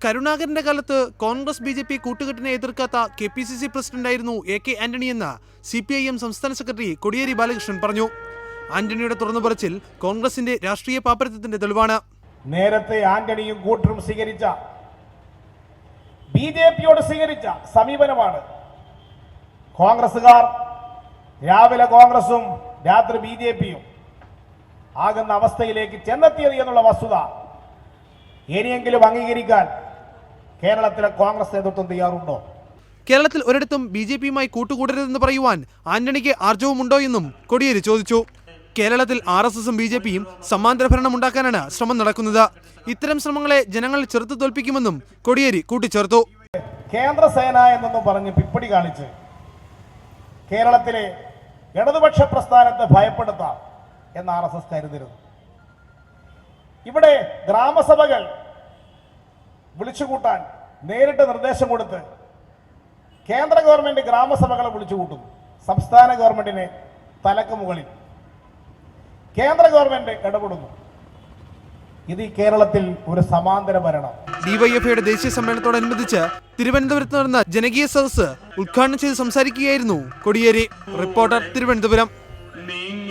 കരുണാകരന്റെ കാലത്ത് കോൺഗ്രസ് ബി.ജെ.പി കൂട്ടുകെട്ടിനെ എതിർക്കാത്ത കെ.പി.സി.സി പ്രസിഡന്റായിരുന്നു എ.കെ. ആന്റണിയെന്ന് സി.പി.ഐ.എം സംസ്ഥാന സെക്രട്ടറി കോടിയേരി ബാലകൃഷ്ണൻ പറഞ്ഞു. ആന്റണിയുടെ തുറന്നുപറച്ചിൽ കോൺഗ്രസിന്റെ രാഷ്ട്രീയ പാപ്പരത്വത്തിന്റെ തെളിവാണ്. നേരത്തെ ആന്റണിയും കൂട്ടരും സ്വീകരിച്ച ബി.ജെ.പിയോട് സ്വീകരിച്ച സമീപനമാണ് കോൺഗ്രസുകാർ രാവിലെ കോൺഗ്രസും രാത്രി ബി.ജെ.പിയും ആകുന്ന അവസ്ഥയിലേക്ക് ചെന്നെത്തിയത് എന്നുള്ള വസ്തുത ഇനിയെങ്കിലും അംഗീകരിക്കാൻ കേരളത്തിലെ കോൺഗ്രസ് നേതൃത്വം തയ്യാറുണ്ടോ? കേരളത്തിൽ ഒരിടത്തും ബി.ജെ.പിയുമായി കൂട്ടുകൂടരുതെന്ന് പറയുവാൻ ആന്റണിക്ക് ആർജവുമുണ്ടോ എന്നും കോടിയേരി ചോദിച്ചു. കേരളത്തിൽ ആർ.എസ്.എസും ബി.ജെ.പിയും സമാന്തര ഭരണം ഉണ്ടാക്കാനാണ് ശ്രമം നടക്കുന്നത്. ഇത്തരം ശ്രമങ്ങളെ ജനങ്ങൾ ചെറുത്തു തോൽപ്പിക്കുമെന്നും കോടിയേരി കൂട്ടിച്ചേർത്തു. കേന്ദ്ര സേന എന്നൊന്നും പറഞ്ഞ് പിപ്പടി കാണിച്ച് കേരളത്തിലെ ഇടതുപക്ഷ പ്രസ്ഥാനത്തെ ഭയപ്പെടുത്താം എന്ന് ആർ.എസ്.എസ് കരുതരുത്. ഇവിടെ ഗ്രാമസഭകൾ വിളിച്ചുകൂട്ടാൻ നേരിട്ട് നിർദ്ദേശം കൊടുത്ത് കേന്ദ്ര ഗവൺമെന്റ് ഗ്രാമസഭകളെ വിളിച്ചുകൂട്ടുന്നു. സംസ്ഥാന ഗവൺമെന്റിന് തലക്ക് മുകളിൽ കേന്ദ്ര ഗവൺമെന്റ് ഇടപെടുന്നു. ഇത് ഈ കേരളത്തിൽ ഒരു സമാന്തര ഭരണം. ഡിവൈഎഫ്ഐയുടെ ദേശീയ സമ്മേളനത്തോടനുബന്ധിച്ച് തിരുവനന്തപുരത്ത് നടന്ന ജനകീയ സദസ്സ് ഉദ്ഘാടനം ചെയ്ത് സംസാരിക്കുകയായിരുന്നു കോടിയേരി. റിപ്പോർട്ടർ, തിരുവനന്തപുരം.